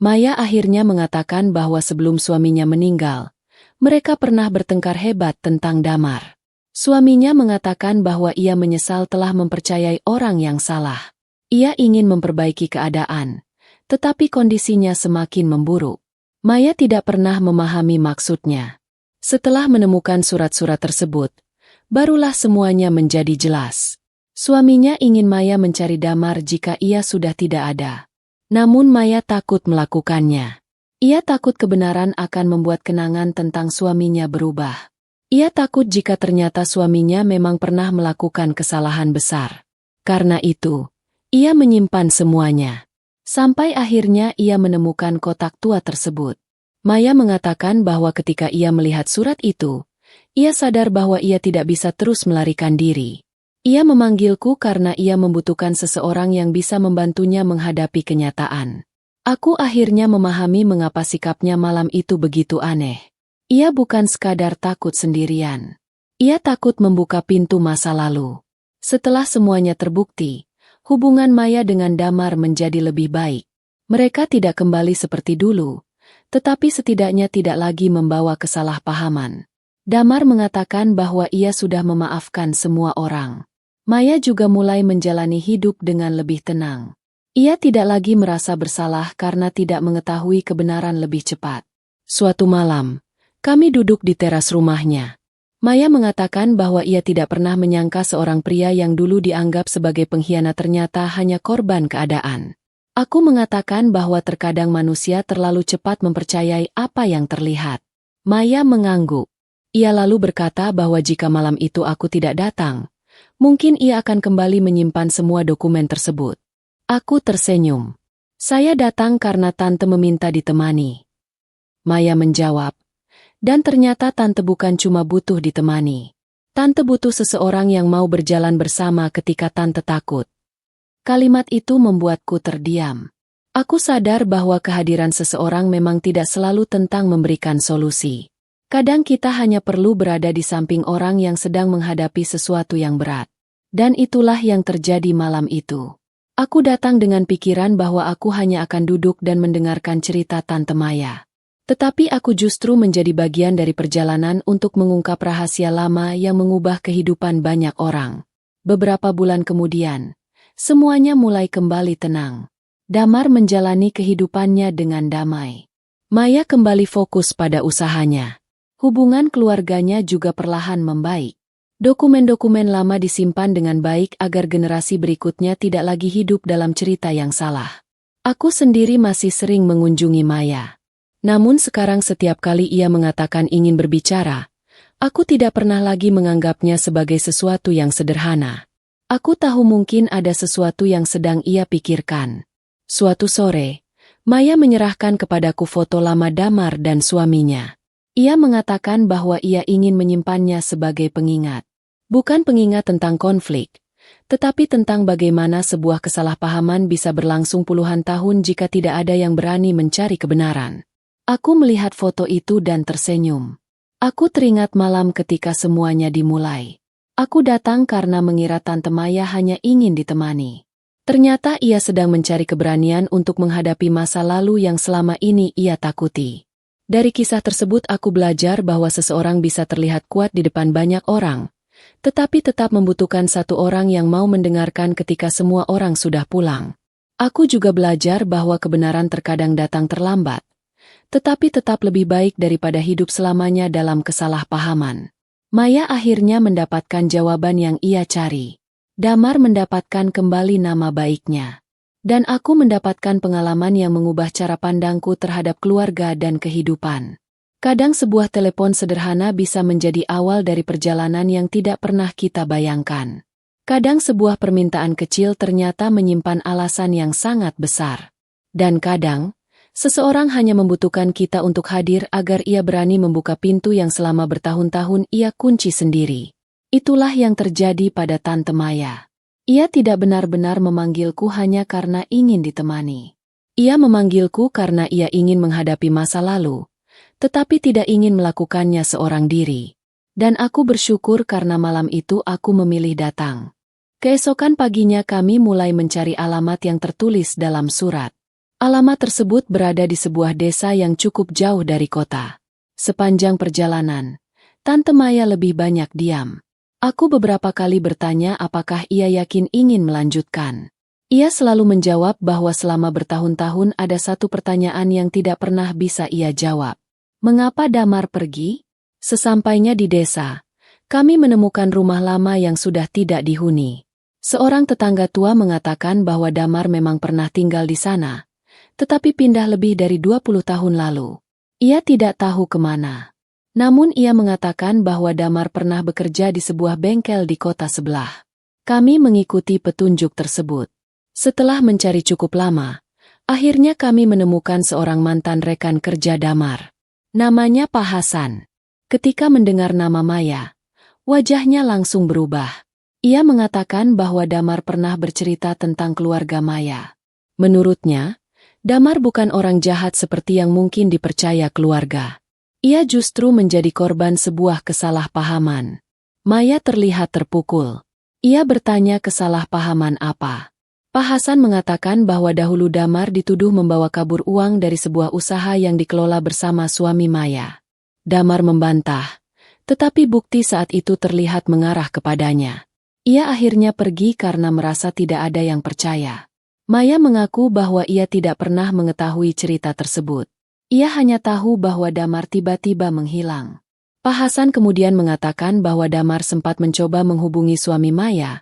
Maya akhirnya mengatakan bahwa sebelum suaminya meninggal, mereka pernah bertengkar hebat tentang Damar. Suaminya mengatakan bahwa ia menyesal telah mempercayai orang yang salah. Ia ingin memperbaiki keadaan, tetapi kondisinya semakin memburuk. Maya tidak pernah memahami maksudnya. Setelah menemukan surat-surat tersebut, barulah semuanya menjadi jelas. Suaminya ingin Maya mencari Damar jika ia sudah tidak ada. Namun Maya takut melakukannya. Ia takut kebenaran akan membuat kenangan tentang suaminya berubah. Ia takut jika ternyata suaminya memang pernah melakukan kesalahan besar. Karena itu, ia menyimpan semuanya. Sampai akhirnya ia menemukan kotak tua tersebut. Maya mengatakan bahwa ketika ia melihat surat itu, ia sadar bahwa ia tidak bisa terus melarikan diri. Ia memanggilku karena ia membutuhkan seseorang yang bisa membantunya menghadapi kenyataan. Aku akhirnya memahami mengapa sikapnya malam itu begitu aneh. Ia bukan sekadar takut sendirian. Ia takut membuka pintu masa lalu. Setelah semuanya terbukti, hubungan Maya dengan Damar menjadi lebih baik. Mereka tidak kembali seperti dulu, tetapi setidaknya tidak lagi membawa kesalahpahaman. Damar mengatakan bahwa ia sudah memaafkan semua orang. Maya juga mulai menjalani hidup dengan lebih tenang. Ia tidak lagi merasa bersalah karena tidak mengetahui kebenaran lebih cepat. Suatu malam, kami duduk di teras rumahnya. Maya mengatakan bahwa ia tidak pernah menyangka seorang pria yang dulu dianggap sebagai pengkhianat ternyata hanya korban keadaan. Aku mengatakan bahwa terkadang manusia terlalu cepat mempercayai apa yang terlihat. Maya mengangguk. Ia lalu berkata bahwa jika malam itu aku tidak datang, mungkin ia akan kembali menyimpan semua dokumen tersebut. Aku tersenyum. Saya datang karena tante meminta ditemani. Maya menjawab, dan ternyata tante bukan cuma butuh ditemani. Tante butuh seseorang yang mau berjalan bersama ketika tante takut. Kalimat itu membuatku terdiam. Aku sadar bahwa kehadiran seseorang memang tidak selalu tentang memberikan solusi. Kadang kita hanya perlu berada di samping orang yang sedang menghadapi sesuatu yang berat. Dan itulah yang terjadi malam itu. Aku datang dengan pikiran bahwa aku hanya akan duduk dan mendengarkan cerita Tante Maya. Tetapi aku justru menjadi bagian dari perjalanan untuk mengungkap rahasia lama yang mengubah kehidupan banyak orang. Beberapa bulan kemudian, semuanya mulai kembali tenang. Damar menjalani kehidupannya dengan damai. Maya kembali fokus pada usahanya. Hubungan keluarganya juga perlahan membaik. Dokumen-dokumen lama disimpan dengan baik agar generasi berikutnya tidak lagi hidup dalam cerita yang salah. Aku sendiri masih sering mengunjungi Maya. Namun sekarang setiap kali ia mengatakan ingin berbicara, aku tidak pernah lagi menganggapnya sebagai sesuatu yang sederhana. Aku tahu mungkin ada sesuatu yang sedang ia pikirkan. Suatu sore, Maya menyerahkan kepadaku foto lama Damar dan suaminya. Ia mengatakan bahwa ia ingin menyimpannya sebagai pengingat. Bukan pengingat tentang konflik, tetapi tentang bagaimana sebuah kesalahpahaman bisa berlangsung puluhan tahun jika tidak ada yang berani mencari kebenaran. Aku melihat foto itu dan tersenyum. Aku teringat malam ketika semuanya dimulai. Aku datang karena mengira Tante Maya hanya ingin ditemani. Ternyata ia sedang mencari keberanian untuk menghadapi masa lalu yang selama ini ia takuti. Dari kisah tersebut aku belajar bahwa seseorang bisa terlihat kuat di depan banyak orang, tetapi tetap membutuhkan satu orang yang mau mendengarkan ketika semua orang sudah pulang. Aku juga belajar bahwa kebenaran terkadang datang terlambat, tetapi tetap lebih baik daripada hidup selamanya dalam kesalahpahaman. Maya akhirnya mendapatkan jawaban yang ia cari. Damar mendapatkan kembali nama baiknya. Dan aku mendapatkan pengalaman yang mengubah cara pandangku terhadap keluarga dan kehidupan. Kadang sebuah telepon sederhana bisa menjadi awal dari perjalanan yang tidak pernah kita bayangkan. Kadang sebuah permintaan kecil ternyata menyimpan alasan yang sangat besar. Dan kadang, seseorang hanya membutuhkan kita untuk hadir agar ia berani membuka pintu yang selama bertahun-tahun ia kunci sendiri. Itulah yang terjadi pada Tante Maya. Ia tidak benar-benar memanggilku hanya karena ingin ditemani. Ia memanggilku karena ia ingin menghadapi masa lalu, tetapi tidak ingin melakukannya seorang diri. Dan aku bersyukur karena malam itu aku memilih datang. Keesokan paginya kami mulai mencari alamat yang tertulis dalam surat. Alamat tersebut berada di sebuah desa yang cukup jauh dari kota. Sepanjang perjalanan, Tante Maya lebih banyak diam. Aku beberapa kali bertanya apakah ia yakin ingin melanjutkan. Ia selalu menjawab bahwa selama bertahun-tahun ada satu pertanyaan yang tidak pernah bisa ia jawab. Mengapa Damar pergi? Sesampainya di desa, kami menemukan rumah lama yang sudah tidak dihuni. Seorang tetangga tua mengatakan bahwa Damar memang pernah tinggal di sana, tetapi pindah lebih dari 20 tahun lalu. Ia tidak tahu kemana. Namun ia mengatakan bahwa Damar pernah bekerja di sebuah bengkel di kota sebelah. Kami mengikuti petunjuk tersebut. Setelah mencari cukup lama, akhirnya kami menemukan seorang mantan rekan kerja Damar. Namanya Pak Hasan. Ketika mendengar nama Maya, wajahnya langsung berubah. Ia mengatakan bahwa Damar pernah bercerita tentang keluarga Maya. Menurutnya, Damar bukan orang jahat seperti yang mungkin dipercaya keluarga. Ia justru menjadi korban sebuah kesalahpahaman. Maya terlihat terpukul. Ia bertanya kesalahpahaman apa. Pak Hasan mengatakan bahwa dahulu Damar dituduh membawa kabur uang dari sebuah usaha yang dikelola bersama suami Maya. Damar membantah, tetapi bukti saat itu terlihat mengarah kepadanya. Ia akhirnya pergi karena merasa tidak ada yang percaya. Maya mengaku bahwa ia tidak pernah mengetahui cerita tersebut. Ia hanya tahu bahwa Damar tiba-tiba menghilang. Pak Hasan kemudian mengatakan bahwa Damar sempat mencoba menghubungi suami Maya,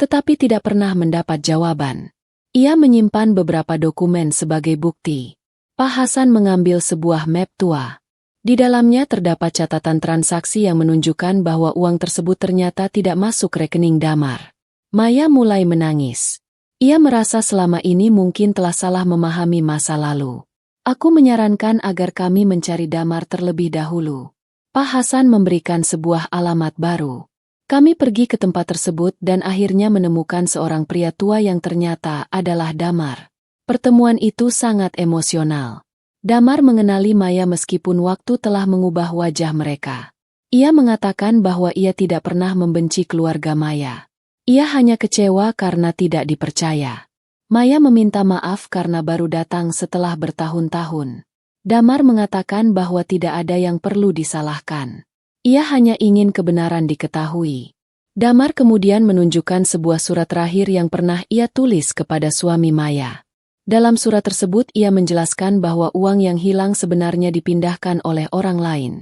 tetapi tidak pernah mendapat jawaban. Ia menyimpan beberapa dokumen sebagai bukti. Pak Hasan mengambil sebuah map tua. Di dalamnya terdapat catatan transaksi yang menunjukkan bahwa uang tersebut ternyata tidak masuk rekening Damar. Maya mulai menangis. Ia merasa selama ini mungkin telah salah memahami masa lalu. Aku menyarankan agar kami mencari Damar terlebih dahulu. Pak Hasan memberikan sebuah alamat baru. Kami pergi ke tempat tersebut dan akhirnya menemukan seorang pria tua yang ternyata adalah Damar. Pertemuan itu sangat emosional. Damar mengenali Maya meskipun waktu telah mengubah wajah mereka. Ia mengatakan bahwa ia tidak pernah membenci keluarga Maya. Ia hanya kecewa karena tidak dipercaya. Maya meminta maaf karena baru datang setelah bertahun-tahun. Damar mengatakan bahwa tidak ada yang perlu disalahkan. Ia hanya ingin kebenaran diketahui. Damar kemudian menunjukkan sebuah surat terakhir yang pernah ia tulis kepada suami Maya. Dalam surat tersebut ia menjelaskan bahwa uang yang hilang sebenarnya dipindahkan oleh orang lain.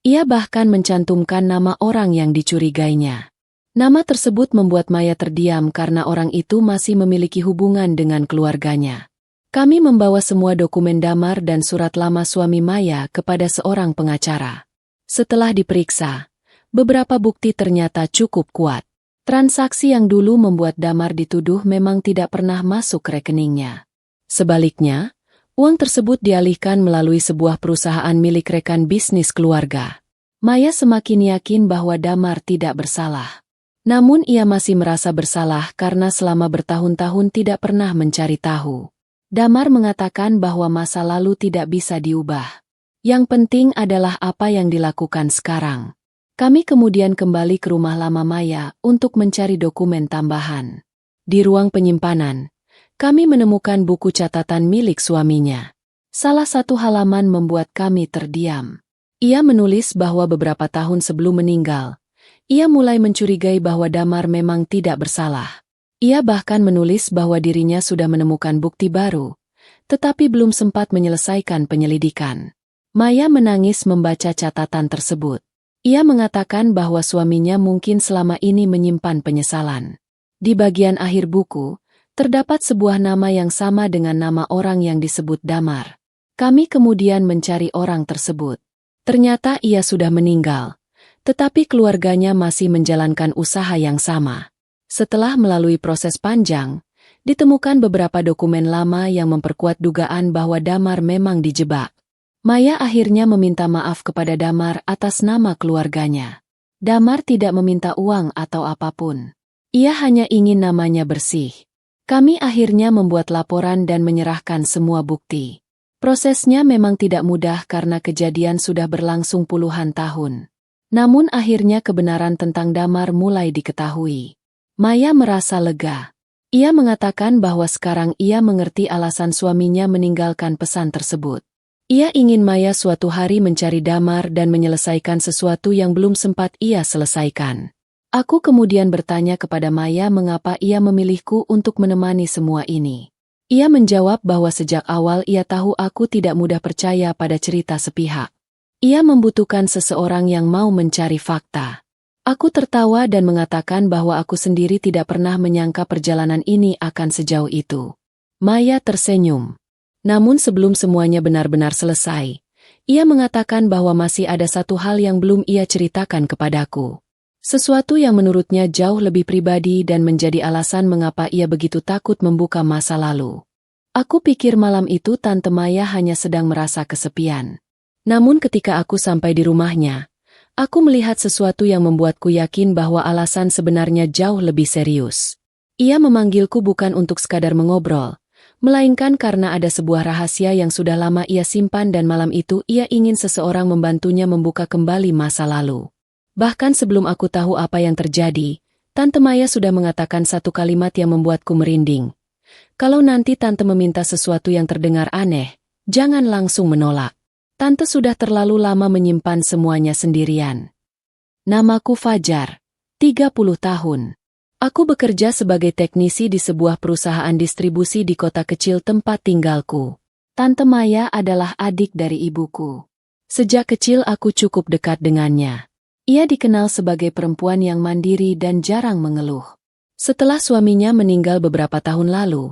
Ia bahkan mencantumkan nama orang yang dicurigainya. Nama tersebut membuat Maya terdiam karena orang itu masih memiliki hubungan dengan keluarganya. Kami membawa semua dokumen Damar dan surat lama suami Maya kepada seorang pengacara. Setelah diperiksa, beberapa bukti ternyata cukup kuat. Transaksi yang dulu membuat Damar dituduh memang tidak pernah masuk rekeningnya. Sebaliknya, uang tersebut dialihkan melalui sebuah perusahaan milik rekan bisnis keluarga. Maya semakin yakin bahwa Damar tidak bersalah. Namun ia masih merasa bersalah karena selama bertahun-tahun tidak pernah mencari tahu. Damar mengatakan bahwa masa lalu tidak bisa diubah. Yang penting adalah apa yang dilakukan sekarang. Kami kemudian kembali ke rumah lama Maya untuk mencari dokumen tambahan. Di ruang penyimpanan, kami menemukan buku catatan milik suaminya. Salah satu halaman membuat kami terdiam. Ia menulis bahwa beberapa tahun sebelum meninggal, ia mulai mencurigai bahwa Damar memang tidak bersalah. Ia bahkan menulis bahwa dirinya sudah menemukan bukti baru, tetapi belum sempat menyelesaikan penyelidikan. Maya menangis membaca catatan tersebut. Ia mengatakan bahwa suaminya mungkin selama ini menyimpan penyesalan. Di bagian akhir buku, terdapat sebuah nama yang sama dengan nama orang yang disebut Damar. Kami kemudian mencari orang tersebut. Ternyata ia sudah meninggal, tetapi keluarganya masih menjalankan usaha yang sama. Setelah melalui proses panjang, ditemukan beberapa dokumen lama yang memperkuat dugaan bahwa Damar memang dijebak. Maya akhirnya meminta maaf kepada Damar atas nama keluarganya. Damar tidak meminta uang atau apapun. Ia hanya ingin namanya bersih. Kami akhirnya membuat laporan dan menyerahkan semua bukti. Prosesnya memang tidak mudah karena kejadian sudah berlangsung puluhan tahun. Namun akhirnya kebenaran tentang Damar mulai diketahui. Maya merasa lega. Ia mengatakan bahwa sekarang ia mengerti alasan suaminya meninggalkan pesan tersebut. Ia ingin Maya suatu hari mencari Damar dan menyelesaikan sesuatu yang belum sempat ia selesaikan. Aku kemudian bertanya kepada Maya mengapa ia memilihku untuk menemani semua ini. Ia menjawab bahwa sejak awal ia tahu aku tidak mudah percaya pada cerita sepihak. Ia membutuhkan seseorang yang mau mencari fakta. Aku tertawa dan mengatakan bahwa aku sendiri tidak pernah menyangka perjalanan ini akan sejauh itu. Maya tersenyum. Namun sebelum semuanya benar-benar selesai, ia mengatakan bahwa masih ada satu hal yang belum ia ceritakan kepadaku. Sesuatu yang menurutnya jauh lebih pribadi dan menjadi alasan mengapa ia begitu takut membuka masa lalu. Aku pikir malam itu Tante Maya hanya sedang merasa kesepian. Namun ketika aku sampai di rumahnya, aku melihat sesuatu yang membuatku yakin bahwa alasan sebenarnya jauh lebih serius. Ia memanggilku bukan untuk sekadar mengobrol, melainkan karena ada sebuah rahasia yang sudah lama ia simpan dan malam itu ia ingin seseorang membantunya membuka kembali masa lalu. Bahkan sebelum aku tahu apa yang terjadi, Tante Maya sudah mengatakan satu kalimat yang membuatku merinding. Kalau nanti Tante meminta sesuatu yang terdengar aneh, jangan langsung menolak. Tante sudah terlalu lama menyimpan semuanya sendirian. Namaku Fajar, 30 tahun. Aku bekerja sebagai teknisi di sebuah perusahaan distribusi di kota kecil tempat tinggalku. Tante Maya adalah adik dari ibuku. Sejak kecil aku cukup dekat dengannya. Ia dikenal sebagai perempuan yang mandiri dan jarang mengeluh. Setelah suaminya meninggal beberapa tahun lalu,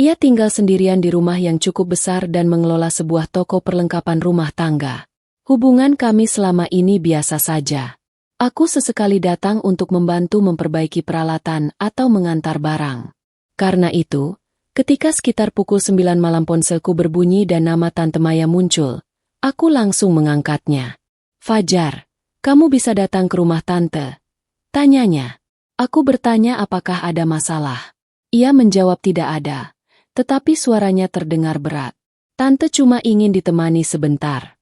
ia tinggal sendirian di rumah yang cukup besar dan mengelola sebuah toko perlengkapan rumah tangga. Hubungan kami selama ini biasa saja. Aku sesekali datang untuk membantu memperbaiki peralatan atau mengantar barang. Karena itu, ketika sekitar pukul 9 malam ponselku berbunyi dan nama Tante Maya muncul, aku langsung mengangkatnya. Fajar, kamu bisa datang ke rumah Tante? Tanyanya. Aku bertanya apakah ada masalah. Ia menjawab tidak ada. Tetapi suaranya terdengar berat. Tante cuma ingin ditemani sebentar.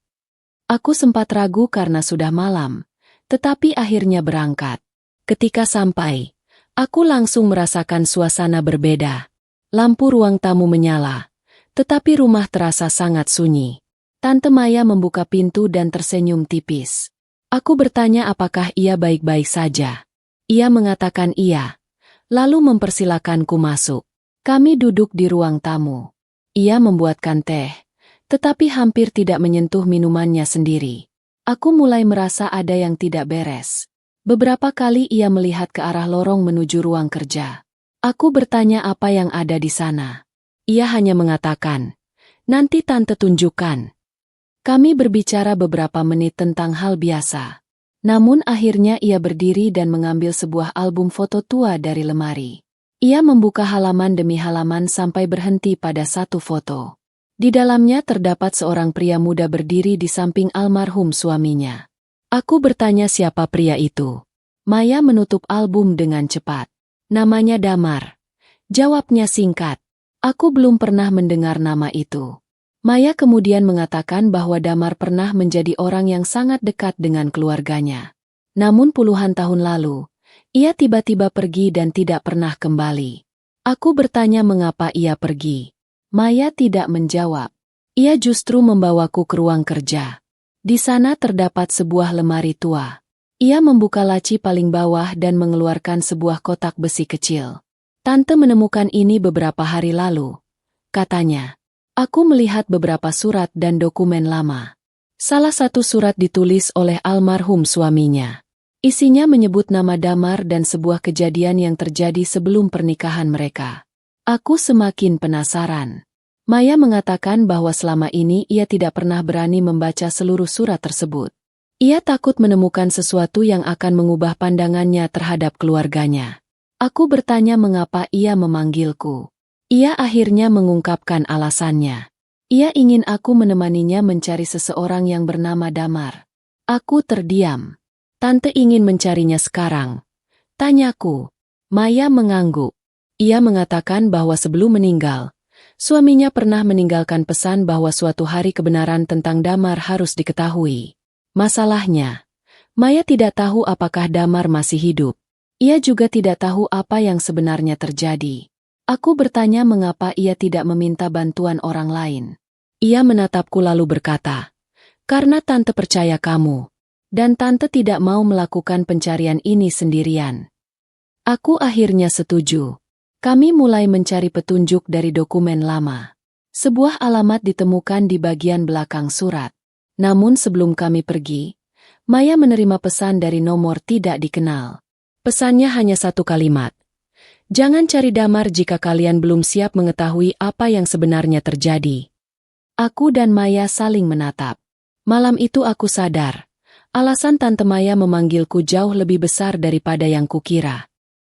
Aku sempat ragu karena sudah malam, tetapi akhirnya berangkat. Ketika sampai, aku langsung merasakan suasana berbeda. Lampu ruang tamu menyala, tetapi rumah terasa sangat sunyi. Tante Maya membuka pintu dan tersenyum tipis. Aku bertanya apakah ia baik-baik saja. Ia mengatakan iya, lalu mempersilakanku masuk. Kami duduk di ruang tamu. Ia membuatkan teh, tetapi hampir tidak menyentuh minumannya sendiri. Aku mulai merasa ada yang tidak beres. Beberapa kali ia melihat ke arah lorong menuju ruang kerja. Aku bertanya apa yang ada di sana. Ia hanya mengatakan, "Nanti Tante tunjukkan." Kami berbicara beberapa menit tentang hal biasa. Namun akhirnya ia berdiri dan mengambil sebuah album foto tua dari lemari. Ia membuka halaman demi halaman sampai berhenti pada satu foto. Di dalamnya terdapat seorang pria muda berdiri di samping almarhum suaminya. Aku bertanya siapa pria itu. Maya menutup album dengan cepat. Namanya Damar. Jawabnya singkat. Aku belum pernah mendengar nama itu. Maya kemudian mengatakan bahwa Damar pernah menjadi orang yang sangat dekat dengan keluarganya. Namun puluhan tahun lalu, ia tiba-tiba pergi dan tidak pernah kembali. Aku bertanya mengapa ia pergi. Maya tidak menjawab. Ia justru membawaku ke ruang kerja. Di sana terdapat sebuah lemari tua. Ia membuka laci paling bawah dan mengeluarkan sebuah kotak besi kecil. Tante menemukan ini beberapa hari lalu. Katanya, aku melihat beberapa surat dan dokumen lama. Salah satu surat ditulis oleh almarhum suaminya. Isinya menyebut nama Damar dan sebuah kejadian yang terjadi sebelum pernikahan mereka. Aku semakin penasaran. Maya mengatakan bahwa selama ini ia tidak pernah berani membaca seluruh surat tersebut. Ia takut menemukan sesuatu yang akan mengubah pandangannya terhadap keluarganya. Aku bertanya mengapa ia memanggilku. Ia akhirnya mengungkapkan alasannya. Ia ingin aku menemaninya mencari seseorang yang bernama Damar. Aku terdiam. Tante ingin mencarinya sekarang. Tanyaku. Maya mengangguk. Ia mengatakan bahwa sebelum meninggal, suaminya pernah meninggalkan pesan bahwa suatu hari kebenaran tentang Damar harus diketahui. Masalahnya, Maya tidak tahu apakah Damar masih hidup. Ia juga tidak tahu apa yang sebenarnya terjadi. Aku bertanya mengapa ia tidak meminta bantuan orang lain. Ia menatapku lalu berkata, "Karena tante percaya kamu, dan tante tidak mau melakukan pencarian ini sendirian." Aku akhirnya setuju. Kami mulai mencari petunjuk dari dokumen lama. Sebuah alamat ditemukan di bagian belakang surat. Namun sebelum kami pergi, Maya menerima pesan dari nomor tidak dikenal. Pesannya hanya satu kalimat. "Jangan cari damar jika kalian belum siap mengetahui apa yang sebenarnya terjadi." Aku dan Maya saling menatap. Malam itu aku sadar, alasan Tante Maya memanggilku jauh lebih besar daripada yang kukira.